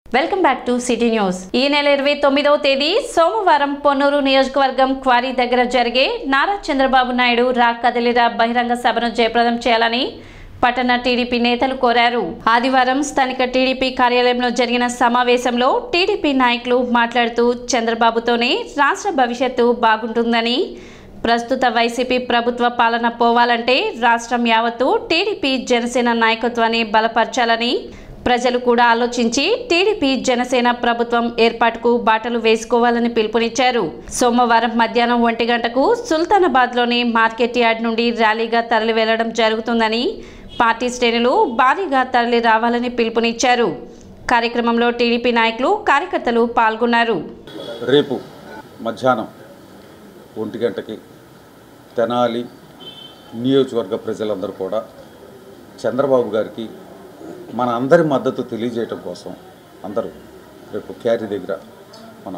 Welcome back to city news. ఈ నెల 29వ తేదీ సోమవారం పొన్నూరు నియోజకవర్గం క్వారీ దగ్గర జరిగే నారా చంద్రబాబు నాయుడు రా కదలిరా బహిరంగ సభను జయప్రదం చేయాలని పట్టణ టీడీపీ నేతలు కోరారు. ఆదివారం స్థానిక టీడీపీ కార్యాలయంలో జరిగిన సమావేశంలో టీడీపీ నాయకులు మాట్లాడుతూ చంద్రబాబుతోనే రాష్ట్ర భవిష్యత్తు బాగుంటుందని, ప్రస్తుత వైసీపీ ప్రభుత్వ పాలన పోవాలంటే రాష్ట్రం యావత్తు టీడీపీ జనసేన నాయకత్వాన్ని బలపరచాలని, ప్రజలు కూడా ఆలోచించి టీడీపీ జనసేన ప్రభుత్వం ఏర్పాటుకు బాటలు వేసుకోవాలని పిలుపునిచ్చారు. సోమవారం మధ్యాహ్నం 1 గంటకు సుల్తానాబాద్లోని మార్కెట్ యార్డ్ నుండి ర్యాలీగా తరలి వెళ్లడం జరుగుతుందని, పార్టీ శ్రేణులు భారీగా తరలి రావాలని పిలుపునిచ్చారు. కార్యక్రమంలో టీడీపీ నాయకులు, కార్యకర్తలు పాల్గొన్నారు. రేపు మధ్యాహ్నం 1 గంటకి తెనాలి నియోజకవర్గ ప్రజలందరూ కూడా చంద్రబాబు గారికి మన అందరి మద్దతు తెలియజేయటం కోసం అందరూ రేపు క్యారీ దగ్గర మన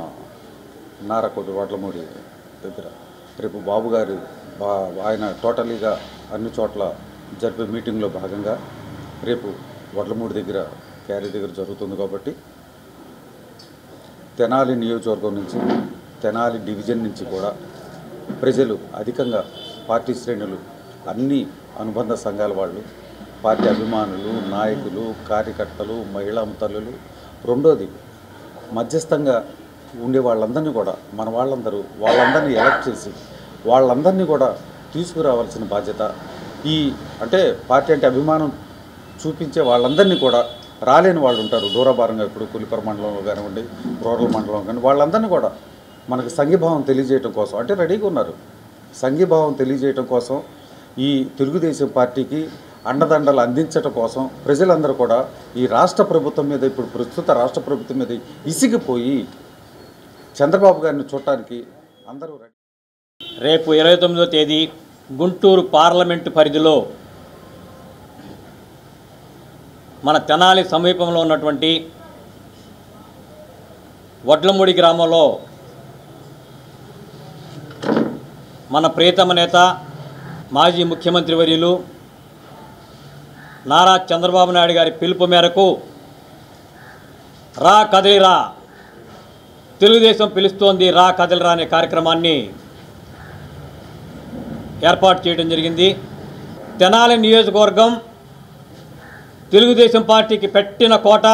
నారకోటి వడ్లమూడి దగ్గర రేపు బాబు గారు ఆయన టోటలీగా అన్ని చోట్ల జరిపే మీటింగ్లో భాగంగా రేపు వడ్లమూడి దగ్గర క్యారీ దగ్గర జరుగుతుంది. కాబట్టి తెనాలి నియోజకవర్గం నుంచి, తెనాలి డివిజన్ నుంచి కూడా ప్రజలు అధికంగా, పార్టీ శ్రేణులు, అన్ని అనుబంధ సంఘాల వాళ్ళు, పార్టీ అభిమానులు, నాయకులు, కార్యకర్తలు, మహిళా తల్లులు, రెండోది మధ్యస్థంగా ఉండే వాళ్ళందరినీ కూడా మన వాళ్ళందరినీ ఎలక్ట్ చేసి వాళ్ళందరినీ కూడా తీసుకురావాల్సిన బాధ్యత అంటే పార్టీ అంటే అభిమానం చూపించే వాళ్ళందరినీ కూడా, రాలేని వాళ్ళు ఉంటారు దూరభారంగా, ఇప్పుడు కులిపర మండలంలో కానివ్వండి, రూరల్ మండలం కానీ, వాళ్ళందరినీ కూడా మనకు సంఘీభావం తెలియజేయటం కోసం అంటే రెడీగా ఉన్నారు. సంఘీభావం తెలియజేయటం కోసం ఈ తెలుగుదేశం పార్టీకి అండదండలు అందించడం కోసం ప్రజలందరూ కూడా ఈ రాష్ట్ర ప్రభుత్వం మీద, ఇప్పుడు ప్రస్తుత రాష్ట్ర ప్రభుత్వం మీద ఇసిగిపోయి చంద్రబాబు గారిని చూడటానికి అందరూ రెడీ. రేపు 29వ తేదీ గుంటూరు పార్లమెంటు పరిధిలో మన తెనాలి సమీపంలో ఉన్నటువంటి వడ్లమూడి గ్రామంలో మన ప్రియతమ నేత, మాజీ ముఖ్యమంత్రి వర్యులు నారా చంద్రబాబు నాయుడు గారి పిలుపు మేరకు రా కదిలిరా, తెలుగుదేశం పిలుస్తోంది రా కదిలిరా అనే కార్యక్రమాన్ని ఏర్పాటు చేయడం జరిగింది. తెనాలి నియోజకవర్గం తెలుగుదేశం పార్టీకి పెట్టిన కోట.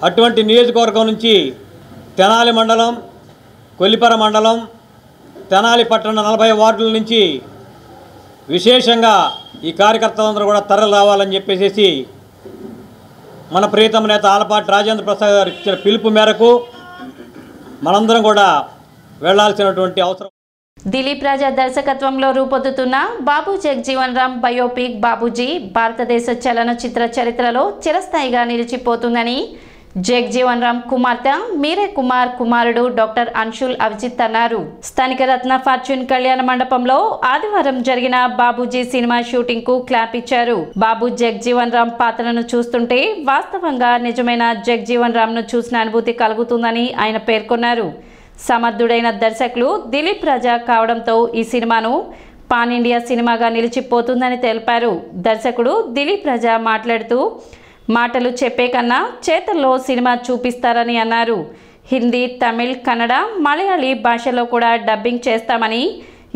అటువంటి నియోజకవర్గం నుంచి తెనాలి మండలం, కొల్లిపర మండలం, తెనాలి పట్టణ 40 వార్డుల నుంచి విశేషంగా ఈ కార్యకర్తలందరూ కూడా తరలి రావాలని చెప్పేసి మన ప్రియతమ నేత ఆలపాటి రాజేంద్ర ప్రసాద్ గారు ఇచ్చిన పిలుపు మేరకు మనందరం కూడా వెళ్లాల్సినటువంటి అవసరం. దిలీప్ రాజా దర్శకత్వంలో రూపొందుతున్న బాబు జగ్జీవన్ రామ్ బయోపిక్ బాబూజీ భారతదేశ చలనచిత్ర చరిత్రలో చిరస్థాయిగా నిలిచిపోతుందని జగ్జీవన్ రామ్ కుమార్తె మీరే కుమార్ కుమారుడు డాక్టర్ అన్షుల్ అవిజిత్ అన్నారు. స్థానిక రత్న ఫార్చ్యూన్ కళ్యాణ మండపంలో ఆదివారం జరిగిన బాబూజీ సినిమా షూటింగ్ కు క్లాప్ ఇచ్చారు. బాబు జగ్జీవన్ రామ్ పాత్రను చూస్తుంటే వాస్తవంగా నిజమైన జగ్జీవన్ రామ్ ను చూసిన అనుభూతి కలుగుతుందని ఆయన పేర్కొన్నారు. సమర్థుడైన దర్శకులు దిలీప్ రాజా కావడంతో ఈ సినిమాను పాన్ ఇండియా సినిమాగా నిలిచిపోతుందని తెలిపారు. దర్శకుడు దిలీప్ రాజా మాట్లాడుతూ, మాటలు చెప్పే కన్నా చేతల్లో సినిమా చూపిస్తారని అన్నారు. హిందీ, తమిళ్, కన్నడ, మలయాళీ భాషలో కూడా డబ్బింగ్ చేస్తామని,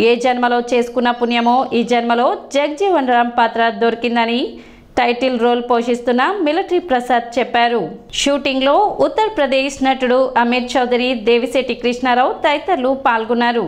ఏ జన్మలో చేసుకున్న పుణ్యమో ఈ జన్మలో జగ్జీవన్ రామ్ పాత్ర దొరికిందని టైటిల్ రోల్ పోషిస్తున్న మిలిటరీ ప్రసాద్ చెప్పారు. షూటింగ్లో ఉత్తరప్రదేశ్ నటుడు అమీర్ చౌదరి, దేవిశెట్టి కృష్ణారావు తదితరులు పాల్గొన్నారు.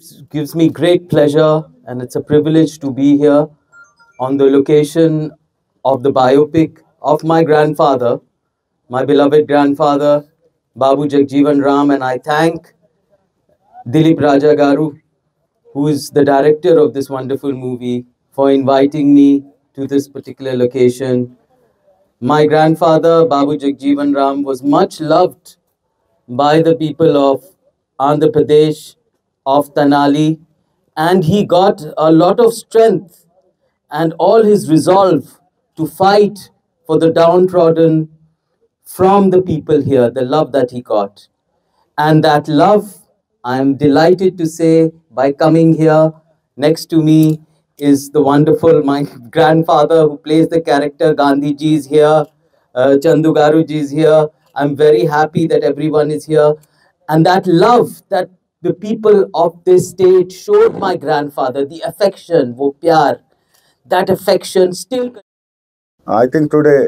It gives me great pleasure and it's a privilege to be here on the location of the biopic of my grandfather, my beloved grandfather, Babu Jagjeevan Ram, and I thank Dilip Raja Garu who is the director of this wonderful movie, for inviting me to this particular location. My grandfather, Babu Jagjeevan Ram, was much loved by the people of Andhra Pradesh, of Tenali, and he got a lot of strength and all his resolve to fight for the downtrodden from the people here, the love that he got. And that love, I am delighted to say, by coming here, next to me is the wonderful, my grandfather who plays the character, Gandhiji is here, Chandu Garuji is here. I'm very happy that everyone is here. And that love that the people of this state showed my grandfather, the affection, wo pyar, that affection still. I think today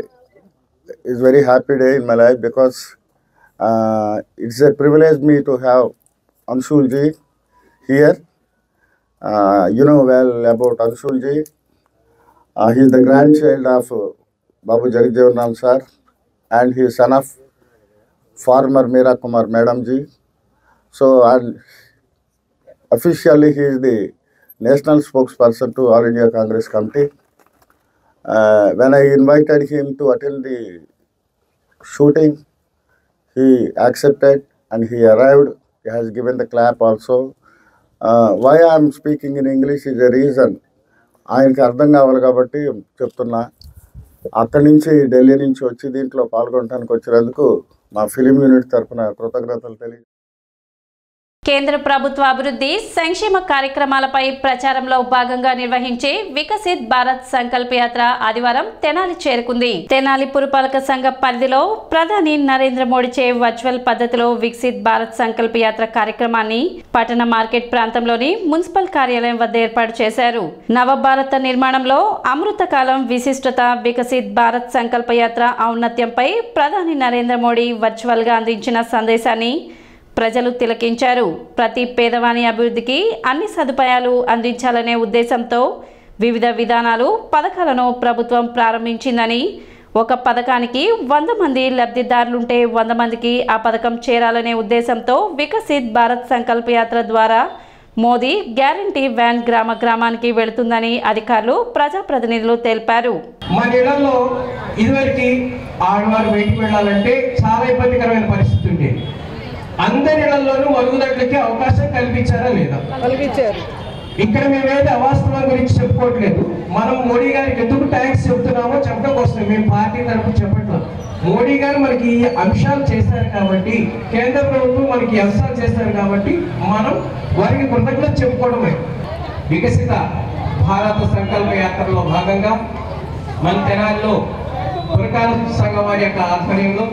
is very happy day in my life because it's a privilege me to have Anshulji here. You know well about Anshulji. He is the grandchild of Babu Jagjeevan Ram sir, and he is son of farmer Meera Kumar Madam ji. So, and officially he is the national spokesperson to All India Congress Committee. When I invited him to attend the shooting, he accepted and he arrived. He has given the clap also. Why I am speaking in English is a reason. ఆయనకి అర్థం కావాలి కాబట్టి చెప్తున్నా. అక్కడి నుంచి ఢిల్లీ నుంచి వచ్చి దీంట్లో పాల్గొనడానికి వచ్చినందుకు మా ఫిలిం యూనిట్ తరఫున కృతజ్ఞతలు తెలియ. కేంద్ర ప్రభుత్వ అభివృద్ధి సంక్షేమ కార్యక్రమాలపై ప్రచారంలో భాగంగా నిర్వహించే వికసిత్ భారత్ సంకల్ప యాత్ర ఆదివారం తెనాలి చేరుకుంది. తెనాలి పురపాలక సంఘ పరిధిలో ప్రధాని నరేంద్ర మోడీచే వర్చువల్ పద్ధతిలో వికసిత్ భారత్ సంకల్ప యాత్ర కార్యక్రమాన్ని పట్టణ మార్కెట్ ప్రాంతంలోని మున్సిపల్ కార్యాలయం వద్ద ఏర్పాటు చేశారు. నవభారత నిర్మాణంలో అమృతకాలం విశిష్టత వికసిత్ భారత్ సంకల్ప యాత్ర ఔన్నత్యంపై ప్రధాని నరేంద్ర మోడీ వర్చువల్ గా అందించిన సందేశాన్ని ప్రజలు తిలకించారు. ప్రతి పేదవాని అభివృద్ధికి అన్ని సదుపాయాలు అందించాలనే ఉద్దేశంతో వివిధ విధానాలు పథకాలను ప్రభుత్వం ప్రారంభించిందని, ఒక పథకానికి 100 మంది లబ్ధిదారులుంటే 100 మందికి ఆ పథకం చేరాలనే ఉద్దేశంతో వికసిత్ భారత్ సంకల్ప యాత్ర ద్వారా మోదీ గ్యారంటీ వ్యాన్ గ్రామ గ్రామానికి వెళుతుందని అధికారులు ప్రజాప్రతినిధులు తెలిపారు. మన ఇళ్లలో ఇదివరకు ఆడవారు బయటికి వెళ్ళాలంటే చాలా ఇబ్బందికరమైన పరిస్థితి ఉండేది. అందరి ఇళ్లలోనూ మరుగుదొడ్లకి అవకాశం కల్పించారా లేదా? కల్పించారు. ఇక్కడ మేమేది అవాస్తవం గురించి చెప్పుకోవట్లేదు. మనం మోడీ గారికి ఎందుకు థ్యాంక్స్ చెప్తున్నామో చెప్పడం కోసం మేము పార్టీ తరఫున చెప్పట్లేదు. మోడీ గారు మనకి ఈ అంశాలు చేశారు కాబట్టి, కేంద్ర ప్రభుత్వం మనకి ఈ అంశాలు చేశారు కాబట్టి మనం వారికి కృతజ్ఞత చెప్పుకోవడమే. వికసిత భారత సంకల్ప యాత్రలో భాగంగా మన తెనాలిలో పురపాలక సంఘం వారి యొక్క ఆధ్వర్యంలో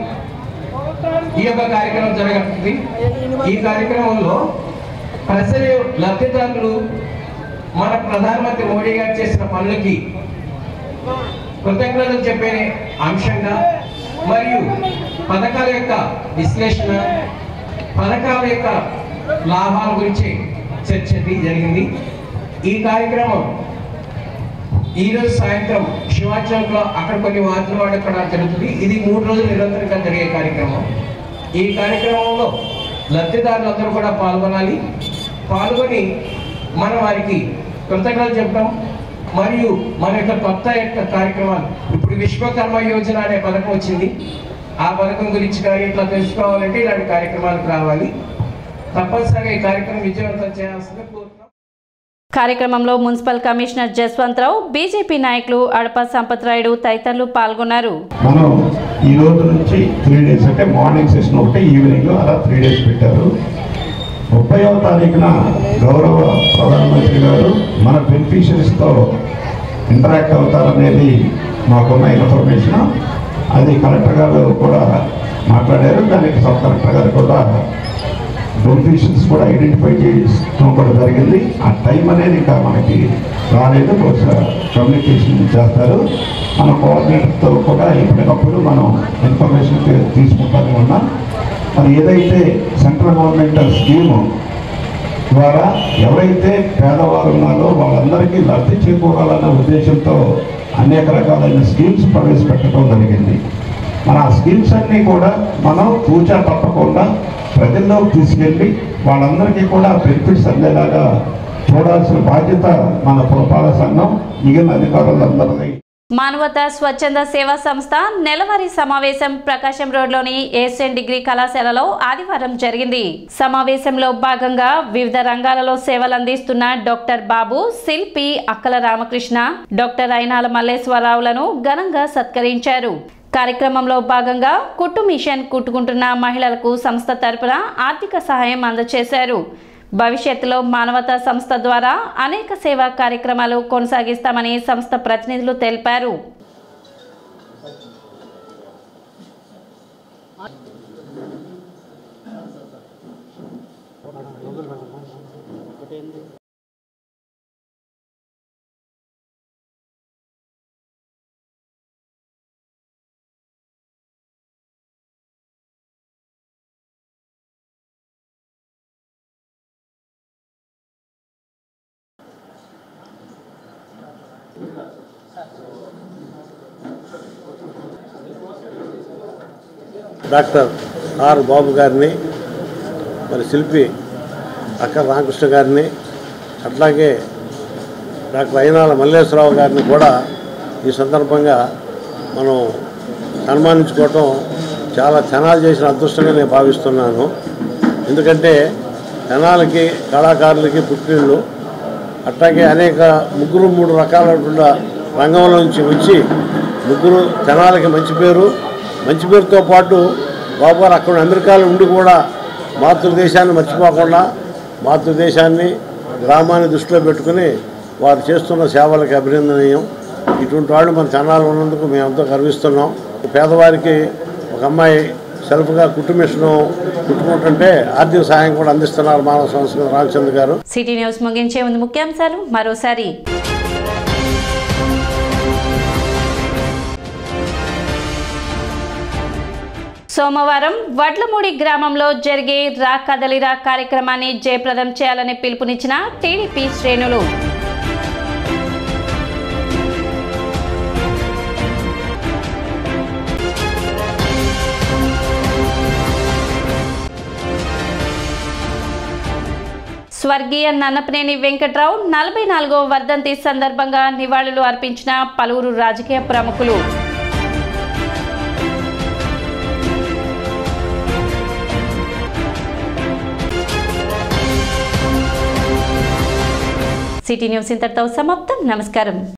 ఈ యొక్క కార్యక్రమం జరగనుంది. ఈ కార్యక్రమంలో ప్రజలు లబ్ధిదారులు మన ప్రధానమంత్రి మోడీ గారు చేసిన పనులకి కృతజ్ఞతలు చెప్పే అంశంగా మరియు పథకాల యొక్క విశ్లేషణ, పథకాల యొక్క లాభాల గురించి చర్చ జరిగింది. ఈ కార్యక్రమం ఈరోజు సాయంత్రం శివాచౌక్లో అక్కడ కొన్ని వార్తలు అక్కడ జరుగుతుంది. ఇది 3 రోజులు నిరంతరంగా జరిగే కార్యక్రమం. ఈ కార్యక్రమంలో లబ్ధిదారులందరూ కూడా పాల్గొని మన వారికి కృతజ్ఞతలు చెప్పడం మరియు మన యొక్క కొత్త కార్యక్రమాలు, ఇప్పుడు విశ్వకర్మ యోజన అనే పథకం వచ్చింది. ఆ పథకం గురించి కానీ ఇట్లా తెలుసుకోవాలంటే ఇలాంటి కార్యక్రమాలకు రావాలి. తప్పనిసరిగా ఈ కార్యక్రమం విజయవంతం చేయాల్సిందిగా కోరుతున్నాం. కార్యక్రమంలో మున్సిపల్ కమిషనర్ జస్వంతరావు, బీజేపీ నాయకులు అడప సంపత్ రాయుడు తదితరులు పాల్గొన్నారు. మనం ఈ రోజు నుంచి 3 days అంటే మార్నింగ్ సెషన్ ఒకటి, ఈవినింగ్ అలా 3 days పెట్టారు. 30వ తారీఖున గౌరవ ప్రధానమంత్రి గారు మన బెనిఫిషరీస్తో ఇంటరాక్ట్ అవుతారనేది మాకున్న ఇన్ఫర్మేషన్. అది కలెక్టర్ గారు కూడా మాట్లాడారు. దానికి సబ్ కలెక్టర్ గారు కూడా బెనిఫిషరీస్ కూడా ఐడెంటిఫై చేయడం కూడా జరిగింది. ఆ టైం అనేది ఇంకా మనకి రాలేదు. బహుశా కమ్యూనికేషన్ చేస్తారు. మన కోఆర్డినేటర్తో కూడా ఎప్పటికప్పుడు మనం ఇన్ఫర్మేషన్ తీసుకుంటానే ఉన్నాం. మరి ఏదైతే సెంట్రల్ గవర్నమెంట్ స్కీము ద్వారా ఎవరైతే పేదవారు ఉన్నారో వాళ్ళందరికీ లబ్ధి చేకూరాలన్న ఉద్దేశంతో అనేక రకాలైన స్కీమ్స్ ప్రవేశపెట్టడం జరిగింది. మన ఆ స్కీమ్స్ అన్నీ కూడా మనం తూచా తప్పకుండా ప్రజల్లోకి తీసుకెళ్ళి వాళ్ళందరికీ కూడా బెనిఫిట్స్ అందేలాగా చూడాల్సిన బాధ్యత మన పురపాలక సంఘం మిగిలిన అధికారులందరినీ. మానవతా స్వచ్ఛంద సేవా సంస్థ నెలవారీ సమావేశం ప్రకాశం రోడ్లోని ఏషియన్ డిగ్రీ కళాశాలలో ఆదివారం జరిగింది. సమావేశంలో భాగంగా వివిధ రంగాలలో సేవలందిస్తున్న డాక్టర్ బాబు, శిల్పి అక్కల రామకృష్ణ, డాక్టర్ అయినాల మల్లేశ్వరరావులను ఘనంగా సత్కరించారు. కార్యక్రమంలో భాగంగా కుట్టు మిషన్ కుట్టుకుంటున్న మహిళలకు సంస్థ తరపున ఆర్థిక సహాయం అందజేశారు. భవిష్యత్తులో మానవతా సంస్థ ద్వారా అనేక సేవా కార్యక్రమాలు కొనసాగిస్తామని సంస్థ ప్రతినిధులు తెలిపారు. డాక్టర్ ఆర్ బాబు గారిని, మరి శిల్పి అక్క రామకృష్ణ గారిని, అట్లాగే డాక్టర్ అయినాల మల్లేశ్వరరావు గారిని కూడా ఈ సందర్భంగా మనం సన్మానించుకోవటం చాలా తెనాలి చేసిన అదృష్టంగా నేను భావిస్తున్నాను. ఎందుకంటే తెనాలికి కళాకారులకి పుట్టినిళ్ళు, అట్లాగే అనేక ముగ్గురు 3 రకాల రంగంలో నుంచి వచ్చి ముగ్గురు తెనాలికి మంచి పేరుతో పాటు బాబు గారు అక్కడ అమెరికాలో ఉండి కూడా మాతృదేశాన్ని మర్చిపోకుండా మాతృదేశాన్ని గ్రామాన్ని దృష్టిలో పెట్టుకుని వారు చేస్తున్న సేవలకు అభినందనీయం. ఇటువంటి వాళ్ళు మన తెనాలి ఉన్నందుకు మేము ఎంతో గర్విస్తున్నాం. పేదవారికి ఒక అమ్మాయి సెల్ఫ్గా కుట్టు మిషన్ కుట్టుకుంటుంటే ఆర్థిక సహాయం కూడా అందిస్తున్నారు మానవ సంస్కృతి రామచంద్ర గారు. సిటీ న్యూస్ ముగించే ముందు ముఖ్యాంశాలు మరోసారి. సోమవారం వడ్లమూడి గ్రామంలో జరిగే రా కదలిరా కార్యక్రమాన్ని జయప్రదం చేయాలని పిలుపునిచ్చిన టీడీపీ శ్రేణులు. స్వర్గీయ నన్నపనేని వెంకట్రావు 44వ వర్ధంతి సందర్భంగా నివాళులు అర్పించిన పలువురు రాజకీయ ప్రముఖులు. సిటీ న్యూస్ ఇంతటితో సమాప్తం. నమస్కారం.